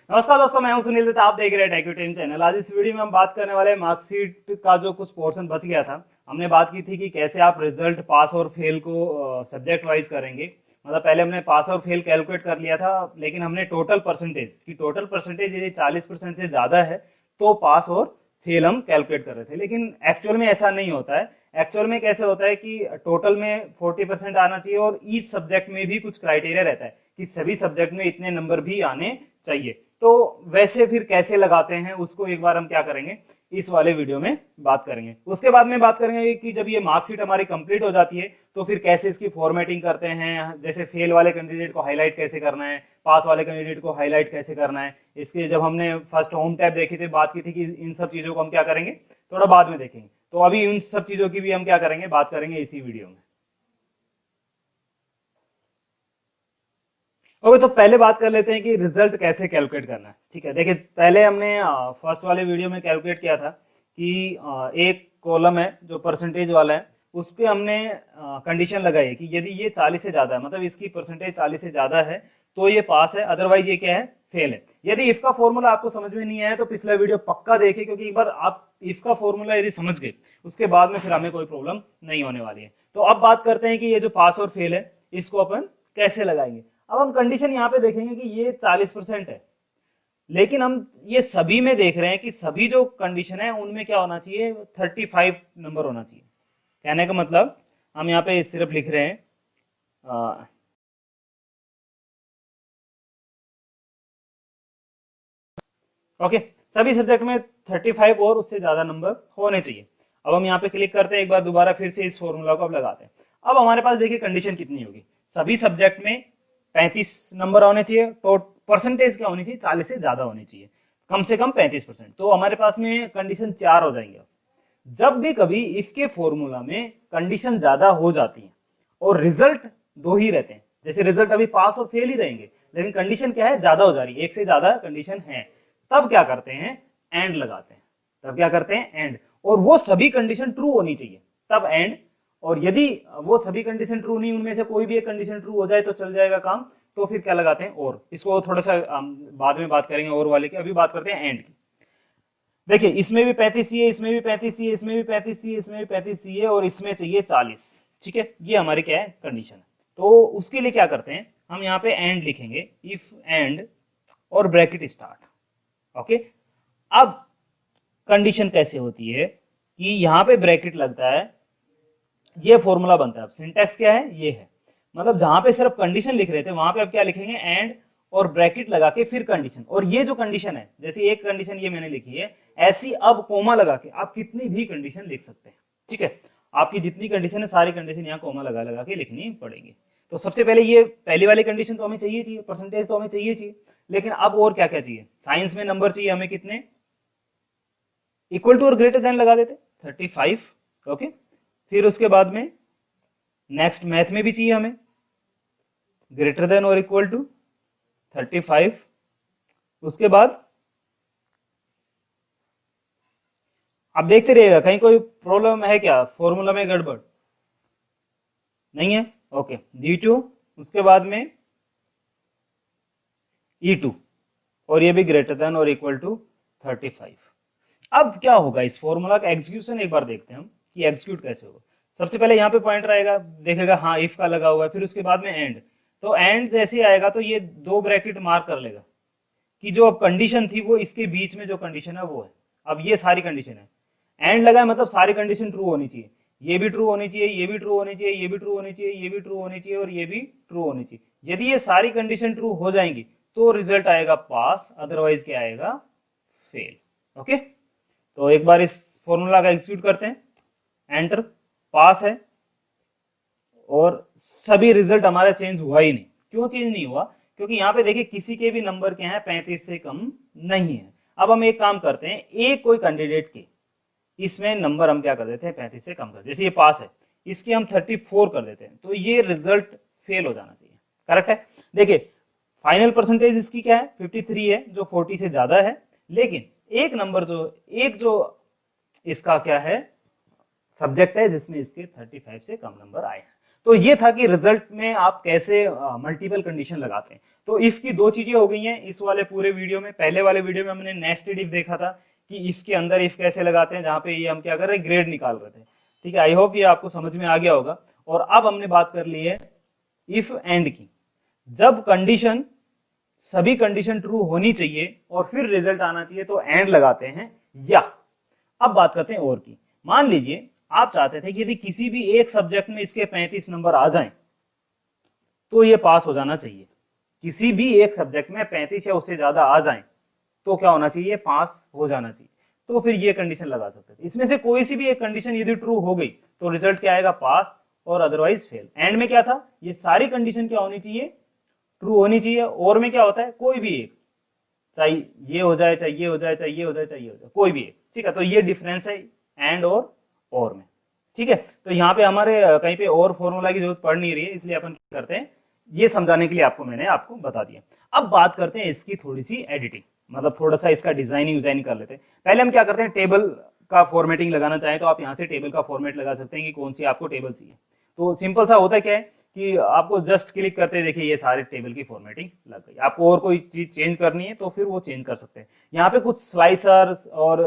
नमस्कार दोस्तों, मैं हूं सुनील दत्ता। आप देख रहे हैं टेक चैनल। आज इस वीडियो में हम बात करने वाले हैं मार्कशीट का जो कुछ पोर्शन बच गया था। हमने बात की थी कि कैसे आप रिजल्ट पास और फेल को सब्जेक्ट वाइज करेंगे। मतलब पहले हमने पास और फेल कैलकुलेट कर लिया था, लेकिन हमने टोटल परसेंटेज यदि 40% से ज्यादा है तो पास और फेल हम कैलकुलेट कर रहे थे। लेकिन एक्चुअल में ऐसा नहीं होता है। एक्चुअल में कैसे होता है कि टोटल में 40% आना चाहिए और ईच सब्जेक्ट में भी कुछ क्राइटेरिया रहता है कि सभी सब्जेक्ट में इतने नंबर भी आने चाहिए। तो वैसे फिर कैसे लगाते हैं उसको एक बार हम क्या करेंगे, इस वाले वीडियो में बात करेंगे। उसके बाद में बात करेंगे कि जब ये मार्कशीट हमारी कंप्लीट हो जाती है तो फिर कैसे इसकी फॉर्मेटिंग करते हैं। जैसे फेल वाले कैंडिडेट को हाईलाइट कैसे करना है, पास वाले कैंडिडेट को हाईलाइट कैसे करना है। इसके जब हमने फर्स्ट होम टैब देखी थी, बात की थी कि इन सब चीजों को हम क्या करेंगे, थोड़ा बाद में देखेंगे। तो अभी इन सब चीजों की भी हम क्या करेंगे, बात करेंगे इसी वीडियो में। ओके, तो पहले बात कर लेते हैं कि रिजल्ट कैसे कैलकुलेट करना है। ठीक है, देखिए पहले हमने फर्स्ट वाले वीडियो में कैलकुलेट किया था कि एक कॉलम है जो परसेंटेज वाला है, उस पर हमने कंडीशन लगाई है कि यदि ये 40 से ज्यादा है, मतलब इसकी परसेंटेज 40 से ज्यादा है तो ये पास है, अदरवाइज ये क्या है, फेल है। यदि इफ का फॉर्मूला आपको समझ में नहीं आया तो पिछला वीडियो पक्का देखिए, क्योंकि एक बार आप इफ का फॉर्मूला यदि समझ गए उसके बाद में फिर हमें कोई प्रॉब्लम नहीं होने वाली है। तो अब बात करते हैं कि ये जो पास और फेल है इसको अपन कैसे लगाएंगे। अब हम कंडीशन यहाँ पे देखेंगे कि ये 40% है, लेकिन हम ये सभी में देख रहे हैं कि सभी जो कंडीशन है उनमें क्या होना चाहिए, 35 नंबर होना चाहिए। कहने का मतलब हम यहाँ पे सिर्फ लिख रहे हैं ओके, सभी सब्जेक्ट में 35 और उससे ज्यादा नंबर होने चाहिए। अब हम यहाँ पे क्लिक करते हैं, एक बार दोबारा फिर से इस फॉर्मूला को अब लगाते हैं। अब हमारे पास देखिए कंडीशन कितनी होगी, सभी सब्जेक्ट में 35 नंबर होने चाहिए, तो परसेंटेज क्या होनी चाहिए, 40 से ज्यादा होनी चाहिए, कम से कम 35%। तो हमारे पास में कंडीशन 4 हो जाएंगे। जब भी कभी इसके फॉर्मूला में कंडीशन ज्यादा हो जाती है और रिजल्ट दो ही रहते हैं, जैसे रिजल्ट अभी पास और फेल ही रहेंगे, लेकिन कंडीशन क्या है, ज्यादा हो जा रही है, एक से ज्यादा कंडीशन है, तब क्या करते हैं, एंड लगाते हैं। तब क्या करते हैं, एंड। और वो सभी कंडीशन ट्रू होनी चाहिए, तब एंड। और यदि वो सभी कंडीशन ट्रू नहीं, उनमें से कोई भी एक कंडीशन ट्रू हो जाए तो चल जाएगा काम, तो फिर क्या लगाते हैं, और। इसको थोड़ा सा बाद में बात करेंगे और वाले की, अभी बात करते हैं एंड की। देखिए इसमें भी 35 चाहिए, इसमें भी 35 चाहिए, इसमें भी 35 चाहिए, इसमें भी 35 चाहिए और इसमें चाहिए 40। ठीक है, ये हमारी क्या है, कंडीशन है। तो उसके लिए क्या करते हैं, हम यहाँ पे एंड लिखेंगे, इफ एंड और ब्रैकेट स्टार्ट। ओके, अब कंडीशन कैसे होती है कि यहाँ पे ब्रैकेट लगता है, ये फॉर्मूला बनता है। अब सिंटैक्स क्या है, ये है, मतलब जहां पे सिर्फ कंडीशन लिख रहे थे वहां पे अब क्या लिखेंगे, एंड और ब्रैकेट लगा के फिर कंडीशन। और ये जो कंडीशन है, जैसे एक कंडीशन ये मैंने लिखी है, ऐसी अब कोमा लगा के आप कितनी भी कंडीशन लिख सकते हैं। ठीक है, आपकी जितनी कंडीशन है सारी कंडीशन यहाँ कोमा लगा लगा के लिखनी पड़ेगी। तो सबसे पहले ये पहली वाली कंडीशन तो हमें चाहिए, परसेंटेज तो हमें चाहिए, लेकिन अब और क्या क्या चाहिए, साइंस में नंबर चाहिए हमें कितने, इक्वल टू और ग्रेटर देन लगा देते 35। ओके, फिर उसके बाद में नेक्स्ट मैथ में भी चाहिए हमें ग्रेटर देन और इक्वल टू 35। उसके बाद आप देखते रहिएगा कहीं कोई प्रॉब्लम है क्या, फॉर्मूला में गड़बड़ नहीं है। ओके, D2, उसके बाद में E2 और ये भी ग्रेटर देन और इक्वल टू 35। अब क्या होगा, इस फॉर्मूला का एग्जीक्यूशन एक बार देखते हैं हम कि एग्जीक्यूट कैसे होगा। सबसे पहले यहाँ पे पॉइंटर आएगा, देखेगा हाँ इफ का लगा हुआ है, फिर उसके बाद में एंड। तो एंड जैसे आएगा तो ये दो ब्रैकेट मार्क कर लेगा कि जो अब कंडीशन थी वो इसके बीच में जो कंडीशन है वो है। अब ये सारी कंडीशन है, एंड लगा है मतलब सारी कंडीशन ट्रू होनी चाहिए, ये भी ट्रू होनी चाहिए, ये भी ट्रू होनी चाहिए, ये भी ट्रू होनी चाहिए, ये भी ट्रू होनी चाहिए और ये भी ट्रू होनी चाहिए। यदि ये सारी कंडीशन ट्रू हो जाएंगी तो रिजल्ट आएगा पास, अदरवाइज क्या आएगा, फेल। ओके, तो एक बार इस फॉर्मूला का एग्जीक्यूट करते हैं, एंटर, पास है और सभी रिजल्ट हमारा चेंज हुआ ही नहीं। क्यों चेंज नहीं हुआ, क्योंकि यहाँ पे देखिए किसी के भी नंबर क्या है 35 से कम नहीं है। अब हम एक काम करते हैं, एक कोई कैंडिडेट के इसमें नंबर हम क्या कर देते हैं, 35 से कम कर, जैसे ये पास है इसके हम 34 कर देते हैं, तो ये रिजल्ट फेल हो जाना चाहिए। करेक्ट है, देखिए फाइनल परसेंटेज इसकी क्या है, 53 है, जो 40 से ज्यादा है, लेकिन एक नंबर जो इसका क्या है, सब्जेक्ट है जिसमें इसके 35 से कम नंबर आए हैं। तो ये था कि रिजल्ट में आप कैसे मल्टीपल कंडीशन लगाते हैं। तो इफ की दो चीजें हो गई हैं इस वाले पूरे वीडियो में। पहले वाले वीडियो में हमने नेस्टेड इफ देखा था कि इफ के अंदर इफ कैसे लगाते हैं, जहां पे ये हम क्या कर रहे हैं, ग्रेड निकाल रहे थे। ठीक है, आई होप ये आपको समझ में आ गया होगा। और अब हमने बात कर ली है इफ एंड की। जब कंडीशन, सभी कंडीशन ट्रू होनी चाहिए और फिर रिजल्ट आना चाहिए तो एंड लगाते हैं। या अब बात करते हैं और की। मान लीजिए आप चाहते थे कि यदि किसी भी एक सब्जेक्ट में इसके 35 नंबर आ जाएं तो ये पास हो जाना चाहिए। किसी भी एक सब्जेक्ट में 35 या उससे ज्यादा आ जाएं तो क्या होना चाहिए, पास हो जाना चाहिए। तो फिर ये कंडीशन लगा सकते थे। इसमें से कोई सी भी एक कंडीशन यदि ट्रू हो गई तो रिजल्ट क्या आएगा, पास, और अदरवाइज फेल। एंड में क्या था, ये सारी कंडीशन क्या होनी चाहिए, ट्रू होनी चाहिए। और में क्या होता है, कोई भी एक, चाहे ये हो जाए, चाहे ये हो जाए, चाहे ये हो जाए, चाहे ये हो जाए, कोई भी एक। ठीक है, तो ये डिफरेंस है एंड और में। ठीक है, तो यहाँ पे हमारे कहीं पे और फॉर्मूला की जरूरत पड़ नहीं रही है, इसलिए अपन क्या करते हैं, ये समझाने के लिए मैंने आपको बता दिया। अब बात करते हैं इसकी थोड़ी सी एडिटिंग, मतलब थोड़ा सा इसका डिजाइनिंग कर लेते हैं। पहले हम क्या करते हैं, टेबल का फॉर्मेटिंग लगाना चाहें तो आप यहाँ से टेबल का फॉर्मेट लगा सकते हैं कि कौन सी आपको टेबल चाहिए। तो सिंपल सा होता है क्या है कि आपको जस्ट क्लिक करते देखिए ये सारे टेबल की फॉर्मेटिंग लग गई। आपको और कोई चीज चेंज करनी है तो फिर वो चेंज कर सकते हैं। यहाँ पे कुछ स्लाइसर्स और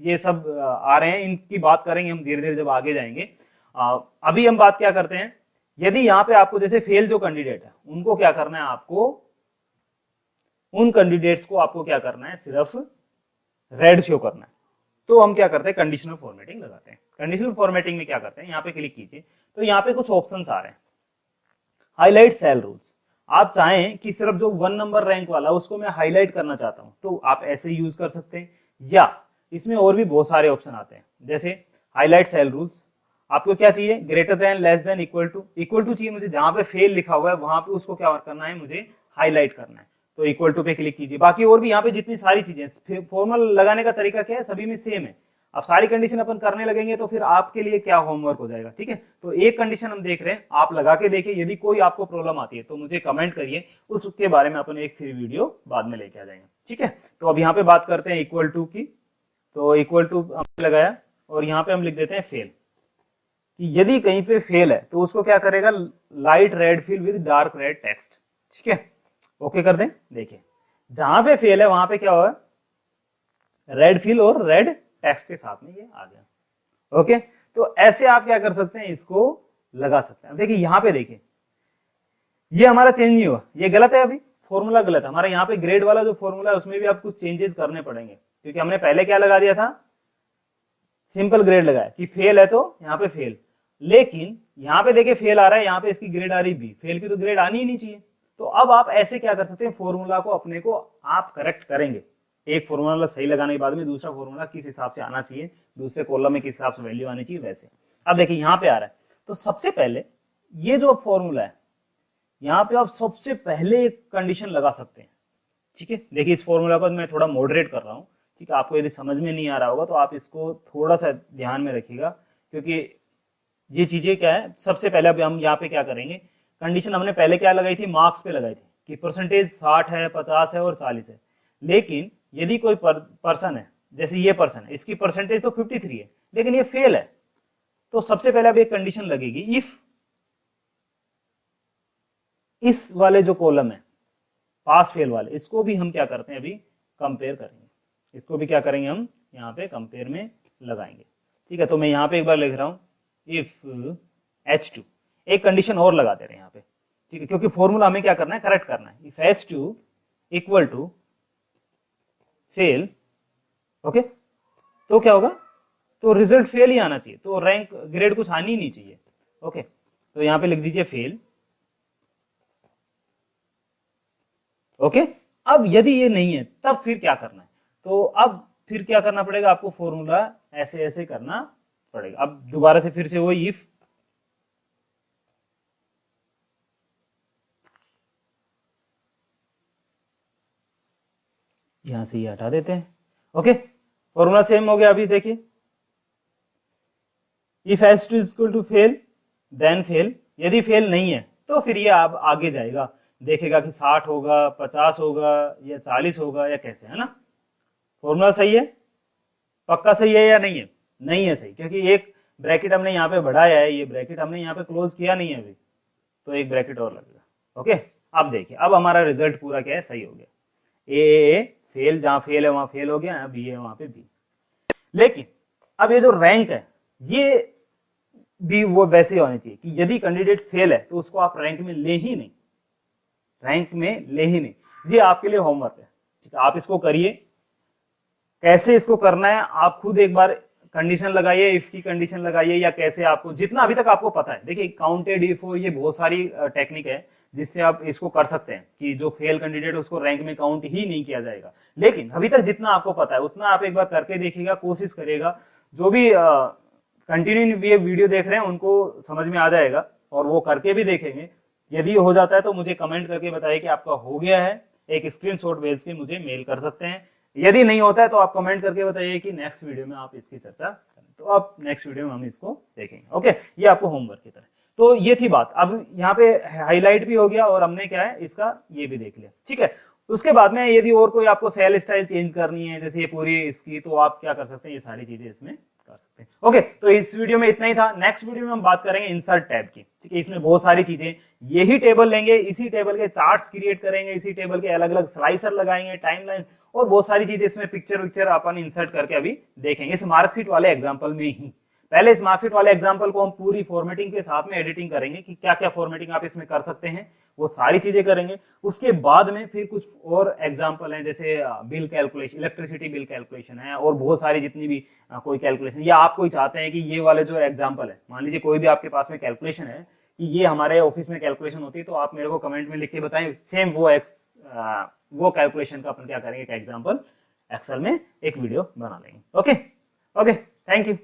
ये सब आ रहे हैं, इनकी बात करेंगे हम धीरे धीरे जब आगे जाएंगे। अभी हम बात क्या करते हैं, यदि यहाँ पे आपको जैसे फेल जो कैंडिडेट है उनको क्या करना है, आपको उन कैंडिडेट्स को आपको क्या करना है, सिर्फ रेड शो करना है। तो हम क्या करते हैं, कंडीशनल फॉर्मेटिंग लगाते हैं। कंडीशनल फॉर्मेटिंग में क्या करते हैं, यहाँ पे क्लिक कीजिए तो यहाँ पे कुछ ऑप्शंस आ रहे हैं। हाईलाइट सेल रूल्स, आप चाहें कि सिर्फ जो 1 नंबर रैंक वाला उसको मैं हाईलाइट करना चाहता हूं तो आप ऐसे यूज कर सकते हैं। या इसमें और भी बहुत सारे ऑप्शन आते हैं, जैसे हाईलाइट सेल रूल्स। आपको क्या चाहिए, greater than, less than, equal to चाहिए मुझे। जहां पे फेल लिखा हुआ है वहां पे उसको क्या करना है, मुझे हाईलाइट करना है। तो इक्वल टू पे क्लिक कीजिए। बाकी और भी यहाँ पे जितनी सारी चीजें, फॉर्मूला लगाने का तरीका क्या है, सभी में सेम है। अब सारी कंडीशन अपन करने लगेंगे तो फिर आपके लिए क्या होमवर्क हो जाएगा। ठीक है, तो एक कंडीशन हम देख रहे हैं, आप लगा के देखिए। यदि कोई आपको प्रॉब्लम आती है तो मुझे कमेंट करिए, उसके बारे में अपन एक फिर वीडियो बाद में लेके आ जाएंगे। ठीक है, तो अब यहाँ पे बात करते हैं इक्वल टू की। तो इक्वल टू हमने लगाया और यहाँ पे हम लिख देते हैं फेल, कि यदि कहीं पे फेल है तो उसको क्या करेगा, light red fill with dark red text. ठीक है, ओके कर दें। देखिए जहां पे फेल है वहां पे क्या होगा, रेड फिल और रेड टेक्स्ट के साथ में ये आ गया। ओके, तो ऐसे आप क्या कर सकते हैं, इसको लगा सकते हैं। देखिए यहाँ पे देखिए ये हमारा चेंज नहीं हुआ, ये गलत है, अभी फॉर्मूला गलत है हमारा। यहाँ पे ग्रेड वाला जो फॉर्मूला है उसमें भी आप कुछ चेंजेस करने पड़ेंगे, क्योंकि हमने पहले क्या लगा दिया था, सिंपल ग्रेड लगाया कि फेल है तो यहाँ पे फेल। लेकिन यहाँ पे देखिए फेल आ रहा है, यहाँ पे इसकी ग्रेड आ रही बी, फेल की तो ग्रेड आनी ही नहीं चाहिए। तो अब आप ऐसे क्या कर सकते हैं, फॉर्मूला को अपने को आप करेक्ट करेंगे। एक फॉर्मूला सही लगाने के बाद में दूसरा फॉर्मूला किस हिसाब से आना चाहिए, दूसरे कॉलम में किस हिसाब से वैल्यू आनी चाहिए, वैसे। अब देखिए यहाँ पे आ रहा है, तो सबसे पहले ये जो फॉर्मूला है यहाँ पे आप सबसे पहले एक कंडीशन लगा सकते हैं। ठीक है, देखिए इस फॉर्मूला को मैं थोड़ा मॉडरेट कर रहा हूँ। ठीक है, आपको यदि समझ में नहीं आ रहा होगा तो आप इसको थोड़ा सा ध्यान में रखिएगा, क्योंकि ये चीजें क्या है। सबसे पहले अब हम यहाँ पे क्या करेंगे, कंडीशन हमने पहले क्या लगाई थी, मार्क्स पे लगाई थी कि परसेंटेज 60 है, 50 है और 40 है। लेकिन यदि कोई पर्सन है, जैसे ये पर्सन है, इसकी परसेंटेज तो 53 है लेकिन ये फेल है, तो सबसे पहले अब एक कंडीशन लगेगी, इफ इस वाले जो कॉलम है पास फेल वाले, इसको भी हम क्या करते हैं, अभी कंपेयर करेंगे। इसको भी क्या करेंगे, हम यहाँ पे कंपेयर में लगाएंगे। ठीक है, तो मैं यहाँ पे एक बार लिख रहा हूं, इफ H2, एक कंडीशन और लगा दे रहे हैं यहाँ पे। ठीक है, क्योंकि फॉर्मूला हमें क्या करना है, करेक्ट करना है। If H2 equal to fail, okay, तो क्या होगा, तो रिजल्ट फेल ही आना चाहिए, तो रैंक ग्रेड कुछ आनी ही नहीं चाहिए। ओके, तो यहाँ पे लिख दीजिए फेल। ओके, अब यदि ये नहीं है तब फिर क्या करना है, तो अब फिर क्या करना पड़ेगा, आपको फॉर्मूला ऐसे ऐसे करना पड़ेगा। अब दोबारा से फिर से वो इफ यहां से ये हटा देते हैं। ओके, फॉर्मूला सेम हो गया। अभी देखिए if H2 is equal to fail then fail, यदि फेल नहीं है तो फिर ये अब आगे जाएगा, देखेगा कि 60 होगा, 50 होगा या 40 होगा या कैसे, है ना। फॉर्मूला सही है, पक्का सही है या नहीं है, नहीं है सही, क्योंकि एक ब्रैकेट हमने यहाँ पे बढ़ाया है, ये ब्रैकेट हमने यहाँ पे क्लोज किया नहीं है अभी, तो एक ब्रैकेट और लगेगा। ओके, अब देखिए, अब हमारा रिजल्ट पूरा क्या है, सही हो गया। ए फेल, जहां फेल है वहां फेल हो गया, बी है वहां पे बी। लेकिन अब ये जो रैंक है ये भी वो वैसे होनी चाहिए कि यदि कैंडिडेट फेल है तो उसको आप रैंक में ले ही नहीं, रैंक में ले ही नहीं। ये आपके लिए होमवर्क है, ठीक है, आप इसको करिए। कैसे इसको करना है आप खुद एक बार कंडीशन लगाइए, इफ की कंडीशन लगाइए, या कैसे आपको जितना अभी तक आपको पता है। देखिए काउंटेड इफ, ये बहुत सारी टेक्निक है जिससे आप इसको कर सकते हैं कि जो फेल कैंडिडेट उसको रैंक में काउंट ही नहीं किया जाएगा। लेकिन अभी तक जितना आपको पता है उतना आप एक बार करके देखिएगा, कोशिश करिएगा। जो भी कंटिन्यू ये वीडियो देख रहे हैं उनको समझ में आ जाएगा और वो करके भी देखेंगे। यदि हो जाता है तो मुझे कमेंट करके बताइए कि आपका हो गया है, एक स्क्रीनशॉट भेज के मुझे मेल कर सकते हैं। यदि नहीं होता है तो आप कमेंट करके बताइए कि नेक्स्ट वीडियो में आप इसकी चर्चा करें, तो आप नेक्स्ट वीडियो में हम इसको देखेंगे। ओके, ये आपको होमवर्क की तरह। तो ये थी बात। अब यहाँ पे हाईलाइट भी हो गया और हमने क्या है इसका ये भी देख लिया, ठीक है। उसके बाद में यदि और कोई आपको सेल स्टाइल चेंज करनी है जैसे ये पूरी इसकी, तो आप क्या कर सकते हैं, ये सारी चीजें इसमें कर सकते हैं। ओके, तो इस वीडियो में इतना ही था। नेक्स्ट वीडियो में हम बात करेंगे इंसर्ट टैब की, ठीक है। इसमें बहुत सारी चीजें, यही टेबल लेंगे, इसी टेबल के चार्ट्स क्रिएट करेंगे, इसी टेबल के अलग अलग स्लाइसर लगाएंगे, टाइमलाइन और बहुत सारी चीजें इसमें पिक्चर अपन इंसर्ट करके अभी देखेंगे इस मार्कशीट वाले एग्जाम्पल में ही। पहले इस मार्कशीट वाले एग्जाम्पल को हम पूरी फॉर्मेटिंग के साथ में एडिटिंग करेंगे कि क्या क्या फॉर्मेटिंग आप इसमें कर सकते हैं, वो सारी चीजें करेंगे। उसके बाद में फिर कुछ और एग्जाम्पल हैं जैसे bill calculation, electricity bill calculation है और बहुत सारी जितनी भी कोई कैलकुलेशन, या आप कोई चाहते हैं कि ये वाले जो एग्जाम्पल है, मान लीजिए कोई भी आपके पास में कैलकुलेशन है कि ये हमारे ऑफिस में कैलकुलेशन होती है, तो आप मेरे को कमेंट में लिख के बताएं सेम वो कैलकुलेशन का अपन क्या करेंगे, एक एग्जाम्पल एक्सेल में एक वीडियो बना लेंगे। Okay, thank you.